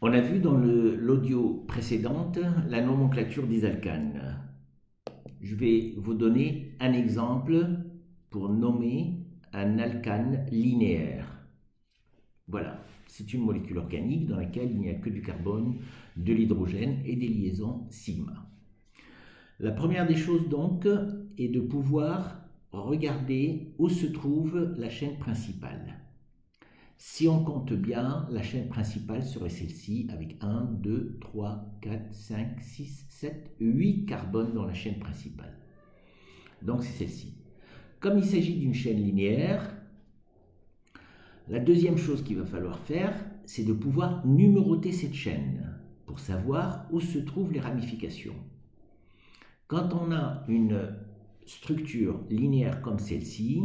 On a vu dans l'audio précédente la nomenclature des alcanes. Je vais vous donner un exemple pour nommer un alcane linéaire. Voilà, c'est une molécule organique dans laquelle il n'y a que du carbone, de l'hydrogène et des liaisons sigma. La première des choses donc est de pouvoir regarder où se trouve la chaîne principale. Si on compte bien, la chaîne principale serait celle-ci avec 1, 2, 3, 4, 5, 6, 7, 8 carbones dans la chaîne principale. Donc c'est celle-ci. Comme il s'agit d'une chaîne linéaire, la deuxième chose qu'il va falloir faire, c'est de pouvoir numéroter cette chaîne pour savoir où se trouvent les ramifications. Quand on a une structure linéaire comme celle-ci,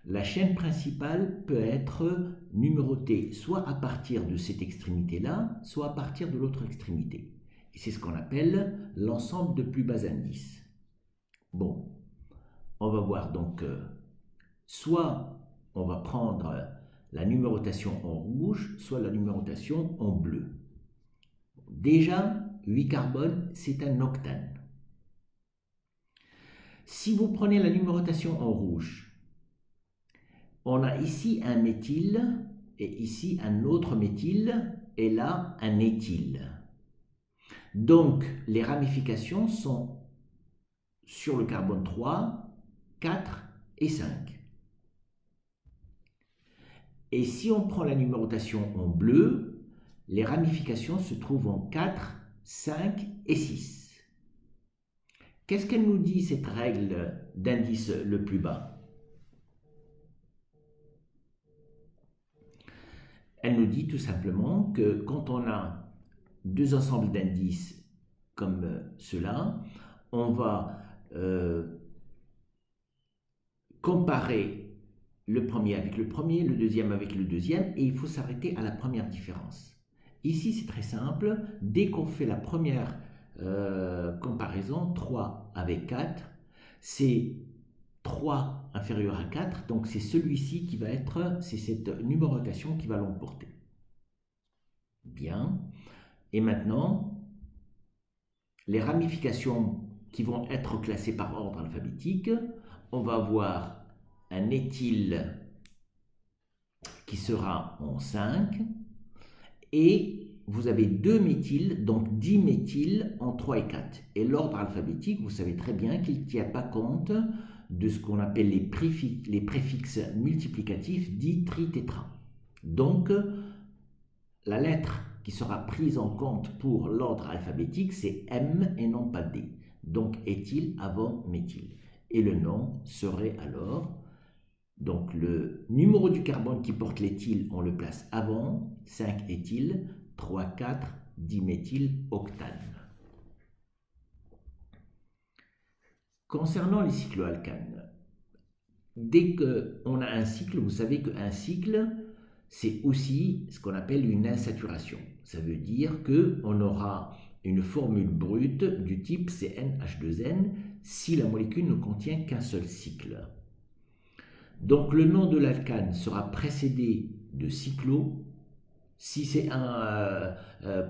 la chaîne principale peut être numérotée soit à partir de cette extrémité-là, soit à partir de l'autre extrémité. Et c'est ce qu'on appelle l'ensemble de plus bas indices. Bon, on va voir donc, soit on va prendre la numérotation en rouge, soit la numérotation en bleu. Déjà, 8 carbones, c'est un octane. Si vous prenez la numérotation en rouge, on a ici un méthyle et ici un autre méthyle et là un éthyle. Donc les ramifications sont sur le carbone 3, 4 et 5. Et si on prend la numérotation en bleu, les ramifications se trouvent en 4, 5 et 6. Qu'est-ce qu'elle nous dit cette règle d'indice le plus bas ? Elle nous dit tout simplement que quand on a deux ensembles d'indices comme cela, on va comparer le premier avec le premier, le deuxième avec le deuxième, et il faut s'arrêter à la première différence. Ici, c'est très simple. Dès qu'on fait la première comparaison, 3 avec 4, c'est 3 inférieur à 4, donc c'est celui-ci qui va être, c'est cette numérotation qui va l'emporter. Bien. Et maintenant, les ramifications qui vont être classées par ordre alphabétique, on va avoir un éthyle qui sera en 5, et vous avez 2 méthyles, donc 10 méthyles en 3 et 4. Et l'ordre alphabétique, vous savez très bien qu'il ne tient pas compte de ce qu'on appelle les préfixes multiplicatifs dits tritétra. Donc, la lettre qui sera prise en compte pour l'ordre alphabétique, c'est M et non pas D. Donc, éthyle avant méthyle. Et le nom serait alors, donc le numéro du carbone qui porte l'éthyle, on le place avant, 5 éthyle, 3, 4, diméthyloctane. Concernant les cycloalcanes, dès qu'on a un cycle, vous savez qu'un cycle, c'est aussi ce qu'on appelle une insaturation. Ça veut dire qu'on aura une formule brute du type CnH2n si la molécule ne contient qu'un seul cycle. Donc le nom de l'alcane sera précédé de cyclo. Si c'est un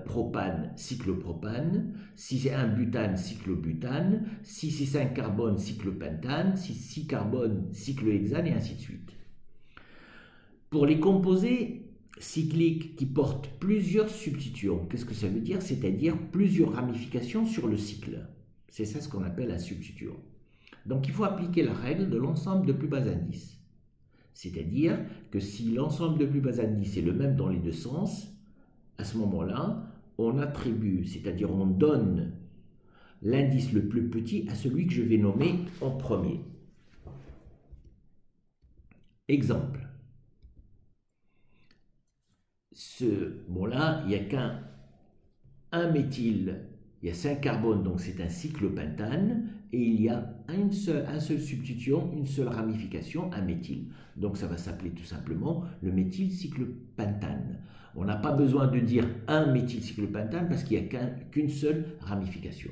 propane, cyclopropane. Si c'est un butane, cyclobutane. Si c'est 5 carbones, cyclopentane. Si c'est 6 carbones, cyclohexane et ainsi de suite. Pour les composés cycliques qui portent plusieurs substituants, qu'est-ce que ça veut dire? C'est-à-dire plusieurs ramifications sur le cycle. C'est ça ce qu'on appelle un substituant. Donc il faut appliquer la règle de l'ensemble de plus bas indices. C'est-à-dire que si l'ensemble de plus bas indices est le même dans les deux sens, à ce moment-là, on attribue, c'est-à-dire on donne l'indice le plus petit à celui que je vais nommer en premier. Exemple. Là, il n'y a qu'un méthyle, il y a 5 carbones, donc c'est un cyclopentane, et il y a un seul substituant, une seule ramification, un méthyle. Donc ça va s'appeler tout simplement le méthylcyclopentane. On n'a pas besoin de dire un méthylcyclopentane parce qu'il n'y a qu'une seule ramification.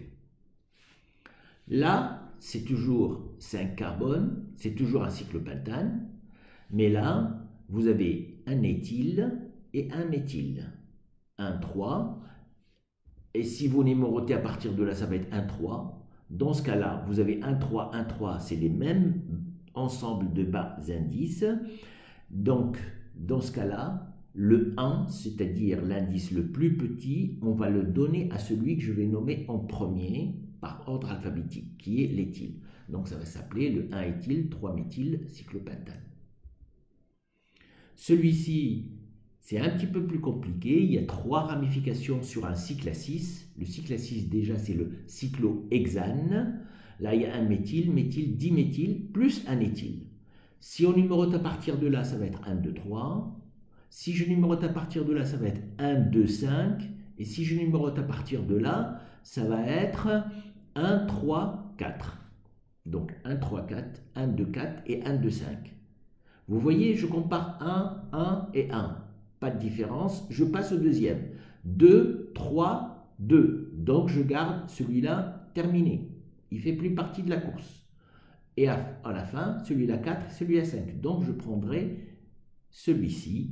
Là, c'est toujours 5 carbones, c'est toujours un cyclopentane, mais là, vous avez un éthyle et un méthyle. 1, 3. Et si vous numérotez à partir de là, ça va être 1, 3. Dans ce cas-là, vous avez 1, 3, 1, 3, c'est les mêmes ensembles de bas indices. Donc, dans ce cas-là, le 1, c'est-à-dire l'indice le plus petit, on va le donner à celui que je vais nommer en premier par ordre alphabétique, qui est l'éthyle. Donc, ça va s'appeler le 1-éthyle, 3-méthylcyclopentane. Celui-ci, c'est un petit peu plus compliqué. Il y a 3 ramifications sur un cycle à 6. Le cycle à 6, déjà, c'est le cyclohexane. Là, il y a un méthyle, méthyle, diméthyle, plus un éthyle. Si on numérote à partir de là, ça va être 1, 2, 3. Si je numérote à partir de là, ça va être 1, 2, 5. Et si je numérote à partir de là, ça va être 1, 3, 4. Donc 1, 3, 4, 1, 2, 4 et 1, 2, 5. Vous voyez, je compare 1, 1 et 1. Pas de différence. Je passe au deuxième. 2, 3, 2. Donc je garde celui-là terminé. Il ne fait plus partie de la course. Et à la fin, celui-là 4, celui-là 5. Donc je prendrai celui-ci.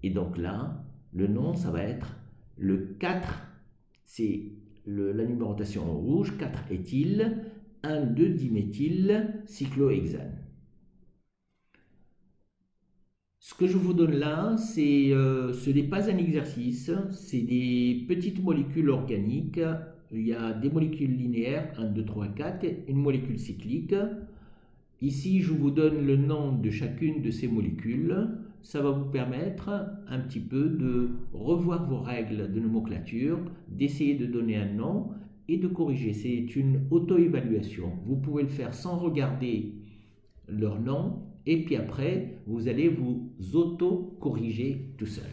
Et donc là, le nom, ça va être le 4. C'est la numérotation en rouge. 4 éthyle, 1, 2 diméthyle, cyclohexane. Ce que je vous donne là, ce n'est pas un exercice, c'est des petites molécules organiques. Il y a des molécules linéaires, 1, 2, 3, 4, et une molécule cyclique. Ici, je vous donne le nom de chacune de ces molécules. Ça va vous permettre un petit peu de revoir vos règles de nomenclature, d'essayer de donner un nom et de corriger. C'est une auto-évaluation. Vous pouvez le faire sans regarder leur nom. Et puis après, vous allez vous auto-corriger tout seul.